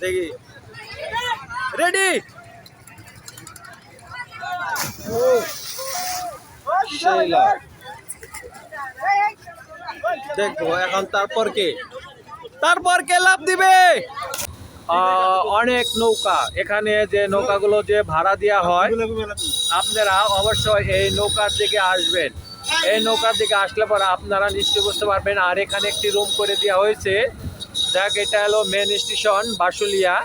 দেখি রেডি দেখবো এখন তারপর কে লাভ দিবে। অনেক নৌকা এখানে, যে নৌকাগুলো যে ভাড়া দেওয়া হয়, আপনারা অবশ্যই এই নৌকার দিকে আসবেন। এই নৌকার দিকে আসলে পরে আপনারা নিশ্চয়ই বুঝতে পারবেন। আর এখানে একটি রুম করে দেওয়া হয়েছে, যাক এটা হলো মেন স্টেশন বাসুলিয়া।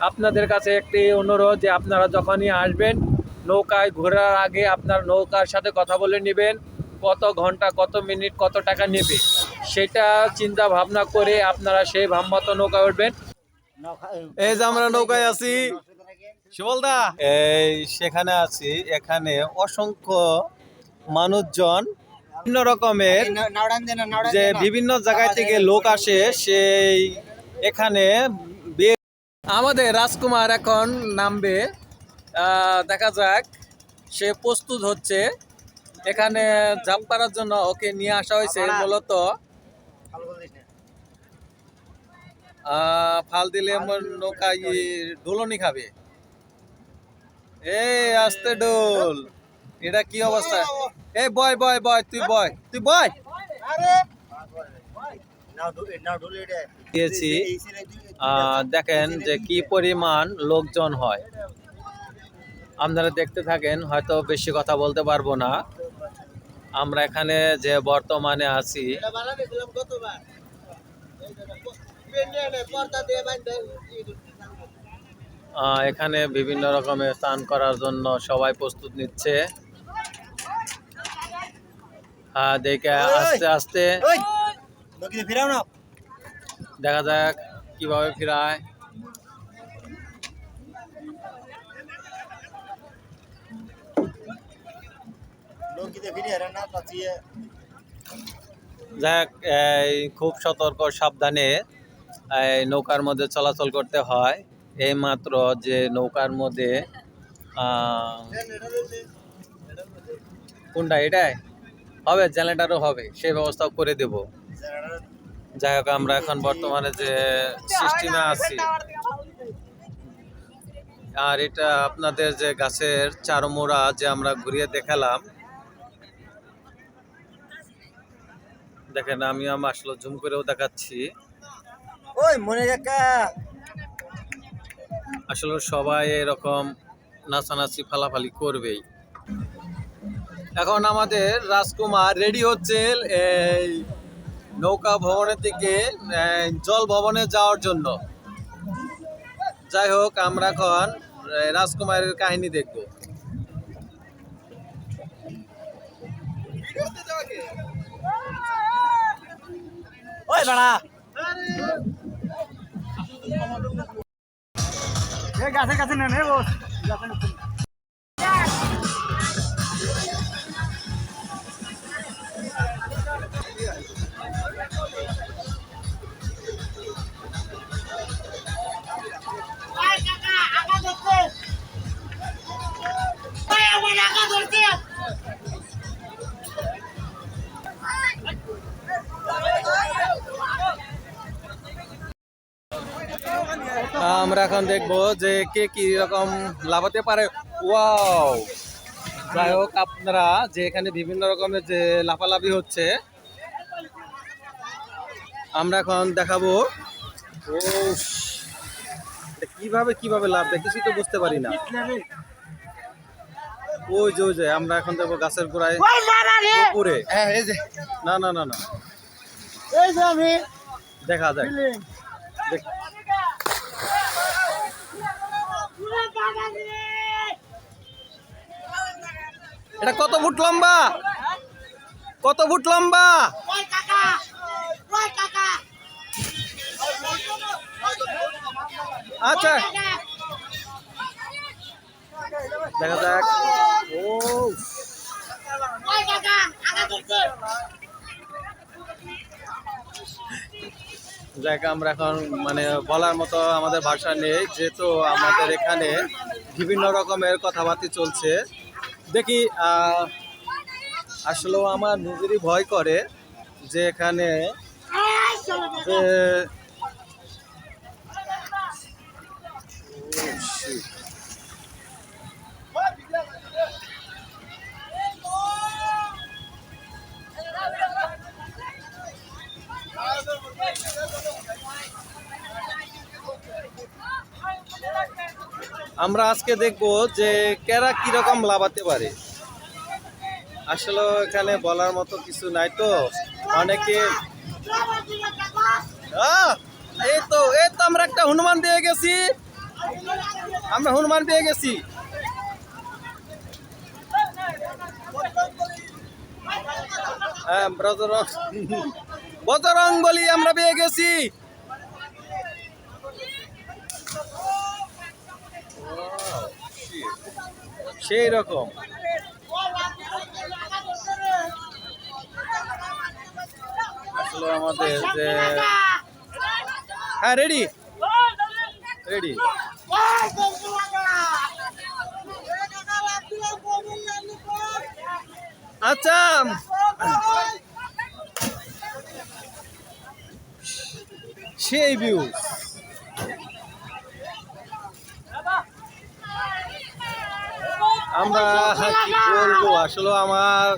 আপনাদের কাছে একটি অনুরোধ যে আপনারা যখনই আসবেন নৌকায় ঘোরার আগে আপনার নৌকার সাথে কথা বলে নেবেন, কত ঘন্টা কত মিনিট কত টাকা নেবে সেটা চিন্তা ভাবনা করে আপনারা সেই ভাবমতো নৌকায় উঠবেন। এই যে আমরা নৌকায় আছি শিবলদা, এই সেখানে আছি। এখানে অসংখ্য মানুষজন, বিভিন্ন রকমের যে বিভিন্ন জায়গা থেকে লোক আসে, সেই এখানে আমাদের রাজকুমার এখন নামবে। দেখা যাক, সে প্রস্তুত হচ্ছে। এখানে জাম্প করার জন্য ওকে নিয়ে আসা হয়েছে মূলত। ফাল দিলে আমার নৌকা দোলনি খাবে। এই আস্তে ডোল, এটা কি অবস্থা? এই বয় বয় বয়, তুই বয়, তুই বয়। দিয়েছি, দেখেন যে কি পরিমাণ লোকজন হয়। আপনারা দেখতে থাকেন, হয়তো বেশি কথা বলতে পারবো না। আমরা এখানে যে বর্তমানে আছি, এখানে বিভিন্ন রকমের স্নান করার জন্য সবাই প্রস্তুত নিচ্ছে। দেখে আস্তে আস্তে দেখা যাক কিভাবে ফিরায়। যাক, খুব সতর্ক সাবধানে নৌকার মধ্যে চলাচল করতে হয়। এই মাত্র যে নৌকার মধ্যে কোনটা এটাই হবে, জেনারেটরও হবে, সেই ব্যবস্থাও করে দেব। যাই হোক, আমরা এখন বর্তমানে যে সিস্টেমে আছি, আর এটা আপনাদের যে গাছের চারমোড়া যে আমরা ঘুরিয়ে দেখালাম, দেখেন আমি আসলে জুম করেও দেখাচ্ছি। আসলে সবাই এরকম নাচানাচি ফালাফালি করবেই। এখন আমাদের রাজকুমার রেডি হচ্ছে এই নৌকা ভবনের দিকে, জল ভবনে যাওয়ার জন্য। যাই হোক, আমরা এখন রাজকুমারের কাহিনী দেখব। গাছে গাছে না আমরা এখন দেখবো যে কে কি রকম লাফাতে পারে। ওয়াও! যাই হোক, আপনারা যে এখানে বিভিন্ন রকমের যে লাফালাফি হচ্ছে, আমরা এখন দেখাবো। ও কিভাবে লাভ দেয় কিছুই তো বুঝতে পারি না। ওই যে আমরা এখন দেখবো গাছের গোড়ায় উপরে। না না না না, দেখা যায়। এটা কত ফুট লম্বা? কত ফুট লম্বা? আচ্ছা, দেখা যাক। ও জায়গা আমরা এখন মানে বলার মতো আমাদের ভাষা নেই, যেহেতু আমাদের এখানে বিভিন্ন রকমের কথাবার্তা চলছে। দেখি, আসলেও আমার নিজেরই ভয় করে যে এখানে আমরা আজকে দেখব যে কেরা কিরকম লাভাতে পারে। আসলে এখানে বলার মতো কিছু নাই, তো অনেকে এই তো আমরা একটা হনুমান পেয়ে গেছি, আমরা হনুমান পেয়ে গেছি। হ্যাঁ, বজরং বলি আমরা পেয়ে গেছি। সেই রকম আসলে আমাদের যে হ্যাঁ রেডি রেডি। আচ্ছা, সেই ভিউ আমরা কি বলবো, আসলে আমার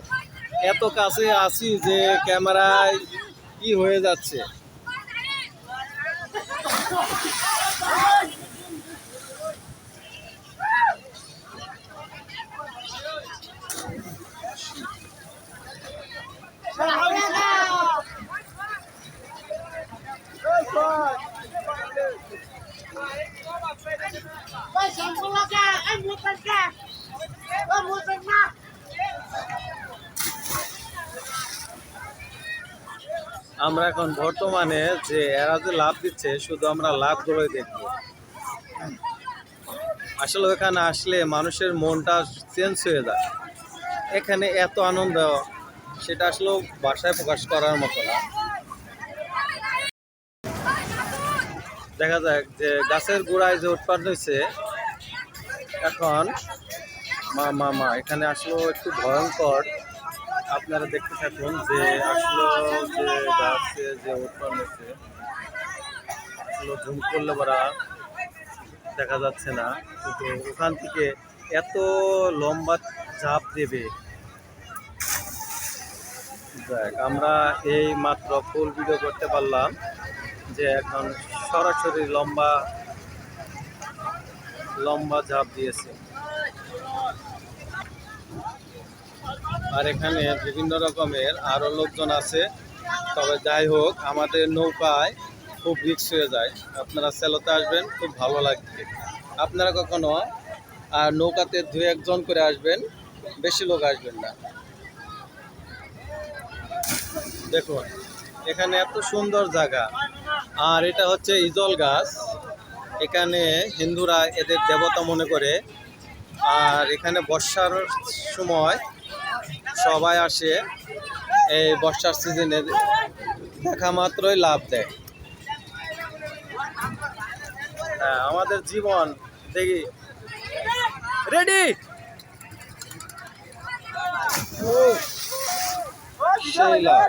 এত কাছে আছি যে ক্যামেরায় কি হয়ে যাচ্ছে। আমরা এখন বর্তমানে যে এরা যে লাভ দিচ্ছে, শুধু আমরা লাভগুলোই দেখব। আসলে এখানে আসলে মানুষের মনটা চেঞ্জ হয়ে যায়। এখানে এত আনন্দ, সেটা আসলে ভাষায় প্রকাশ করার মতো না। দেখা যাক যে গাছের গোড়ায় যে উৎপাদন হয়েছে এখন এখানে আসলে একটু ভয়ঙ্কর। আপনারা দেখতে থাকুন যে আসলে যে গাছে যে উৎপন্ন হয়েছে, আসলে ঝুম করলে বড়া দেখা যাচ্ছে না, কিন্তু ওখান থেকে এত লম্বা ঝাঁপ দেবে। দেখ, আমরা এই মাত্র ফুল ভিডিও করতে পারলাম যে এখন সরাসরি লম্বা লম্বা ঝাঁপ দিয়েছে। আর এখানে বিভিন্ন রকমের আরো লোকজন আছে। তবে যাই হোক, আমাদের নৌকায় খুব রিস্ক হয়ে যায়। আপনারা সেলোতে আসবেন, খুব ভালো লাগবে। আপনারা কখনো আর নৌকাতে 2-1 জন করে আসবেন, বেশি লোক আসবেন না। দেখুন এখানে এত সুন্দর জায়গা। আর এটা হচ্ছে ইজল গাছ, এখানে হিন্দুরা এদের দেবতা মনে করে। আর এখানে বর্ষার সময় সবাই আসে, এই বর্ষার সিজনে দেখা মাত্রই লাভ দেয়। হ্যাঁ, আমাদের জীবন দেখি রেডি। সেই লাভ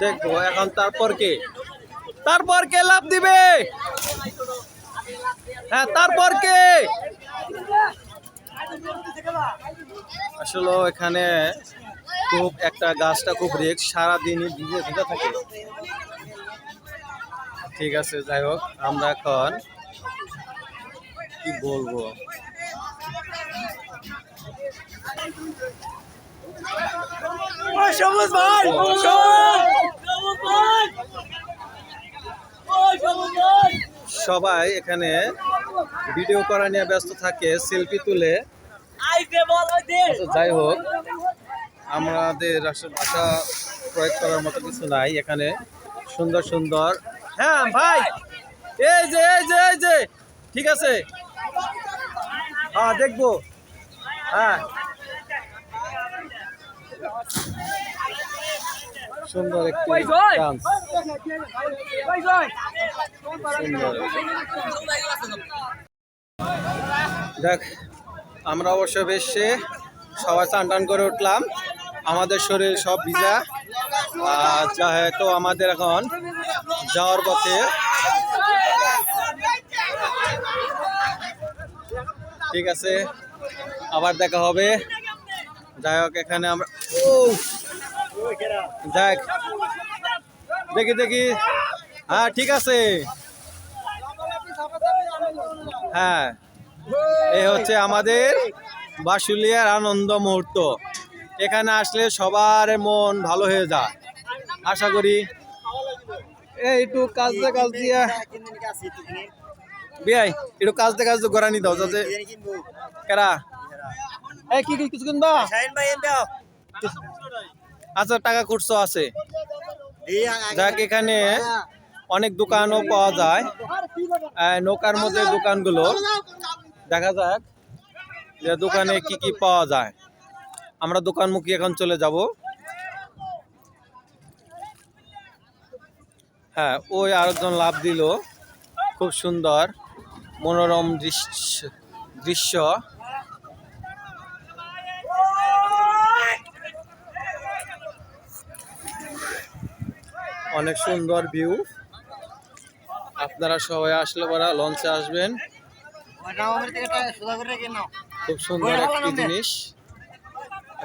দেখবো এখন। তারপর কে লাভ দিবে? হ্যাঁ, তারপর কে? আসলে এখানে খুব একটা গাছটা খুব রিস্ক, সারাদিনই ভিজে থাকে। ঠিক আছে, যাই হোক, আমরা এখন কি বলবো, সবাই এখানে ভিডিও করা নিয়ে ব্যস্ত থাকে, সেলফি তুলে। যাই হোক, আমাদের আসলে ভাষা প্রয়োগ করার মতো কিছু নাই এখানে। সুন্দর সুন্দর, হ্যাঁ ভাই, এই যে ঠিক আছে, হ্যাঁ দেখবো। হ্যাঁ, সুন্দর একটি ডান্স। দেখ, আমরা অবশ্য বেশ সবাই চান টান করে উঠলাম, আমাদের শরীর সব ভিজা। তো আমাদের এখন যাওয়ার পথে। ঠিক আছে, আবার দেখা হবে। যাই হোক, এখানে আমরা দেখ দেখি। হ্যাঁ, ঠিক আছে। হ্যাঁ, এই হচ্ছে আমাদের বাসুলিয়ার আনন্দ মুহূর্ত। এখানে আসলে সবার মন ভালো হয়ে যায় আশা করি। এই একটু কাজ দিয়ে বিয়াই একটু কাজ দিয়ে গড়ানি দাও যাতে কেরা এই কি কিছু কিনবা। আচ্ছা, টাকা খুচরো আছে। যাক, এখানে অনেক দোকানও পাওয়া যায়। নৌকার মধ্যে দোকানগুলো দেখা যাক যে দোকানে কি কি পাওয়া যায়। আমরা দোকানমুখী এখন চলে যাব। হ্যাঁ, ওই আরেকজন লাভ দিল। খুব সুন্দর মনোরম দৃশ্য। অনেক সুন্দর ভিউ। আপনারা সবাই আসলে পরা লঞ্চে আসবেন। খুব সুন্দর একটি জিনিস।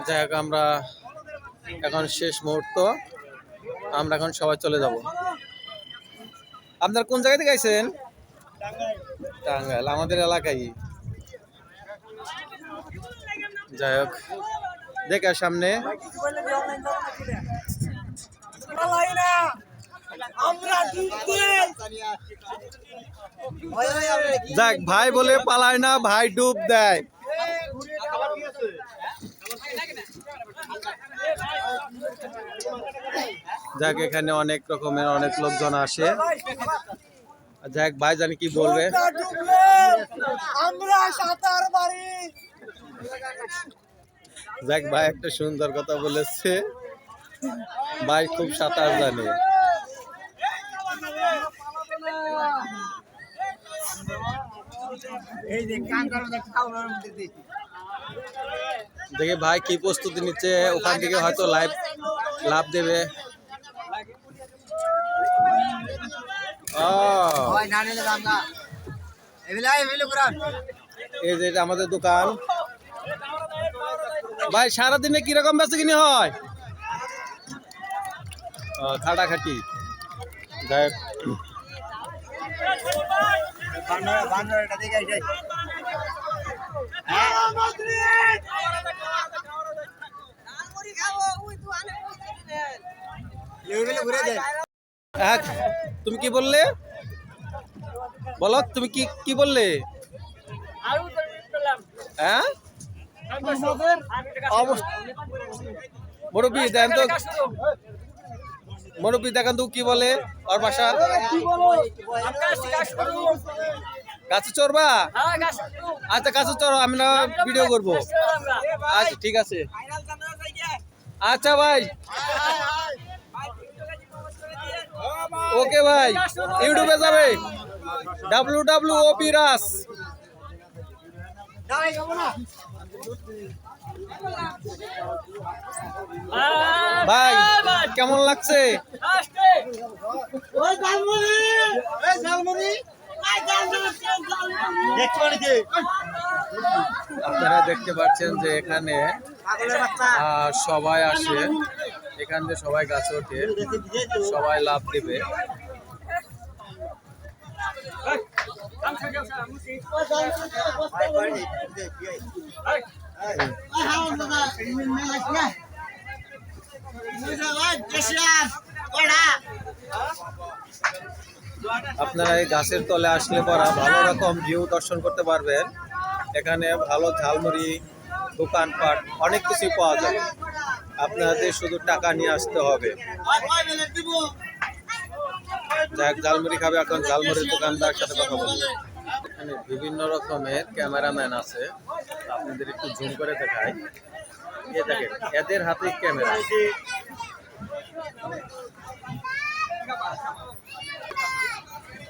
যাই হোক, আমরা এখন শেষ মুহূর্ত, আমরা এখন সবাই চলে যাব। আপনার কোন জায়গা থেকে আইছেন? টাঙ্গাইল, আমাদের এলাকায়। যাই হোক, দেখে সামনে যাক, ভাই বলে পালায় না, ভাই ডুব দেয়। যাক, এখানে অনেক রকমের অনেক লোকজন আসে। যাক, ভাই জানি কি বলবে। যাক, ভাই একটা সুন্দর কথা বলেছে। ভাই খুব সাঁতার জানে। দেখে ভাই কি প্রস্তুতি নিচ্ছে, ওখান থেকে হয়তো লাভ দেবে। এই যে এটা আমাদের দোকান। ভাই সারাদিনে কিরকম বেচা কিনে হয়? খাটাখাটি। যাই হোক, তুমি কি বললে? বলো, তুমি কি বললে? হ্যাঁ, মুরব্বী দেন তো, মুরব্বী দেখান তো কি বলে ওর ভাষা। গাছে চড়বা? আচ্ছা, গাছে চড়ো, আমি না ভিডিও করবো। আচ্ছা, ঠিক আছে। আচ্ছা ভাই, ওকে ভাই, ইউটিউবে যাবে WWOP রাস। ভাই কেমন লাগছে? আপনারা দেখতে পাচ্ছেন যে এখানে সবাই আসে, এখান থেকে সবাই গাছে ওঠে, সবাই লাভ দেবে। আপনারা এই গাছের তলে আসলে পরা ভালো রকম ভিউ দর্শন করতে পারবেন। এখানে ভালো ঝালমুড়ি, দোকানপাট অনেক কিছু পাওয়া যায়। আপনাদের শুধু টাকা নিয়ে আসতে হবে। যাক, ঝালমুড়ি খাবে, এখন ঝালমুড়ির দোকানদার সাথে কথা বলবো। এখানে বিভিন্ন রকমের ক্যামেরাম্যান আছে, আপনাদের একটু জুম করে দেখাই। এ দেখেন, এদের হাতে ক্যামেরা।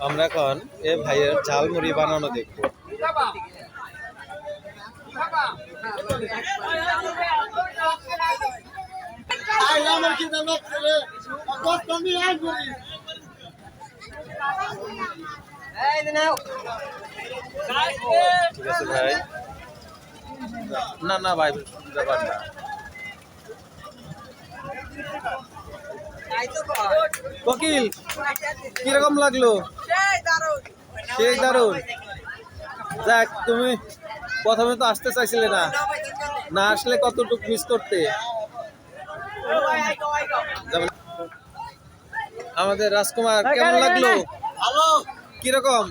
আমরা এখন এ ভাইয়ের ঝালমুড়ি বানানো দেখবো। ঠিক আছে ভাই, না ভাই, ব্যাপার না। কোকিল, কিরকম লাগলো? সেই দারুণ। যাক, তুমি প্রথমে তো আসতে চাইছিলে না, না আসলে কতটুকু মিস করতে। যেমন আমাদের রাজকুমার কেমন লাগলো? কিরকম?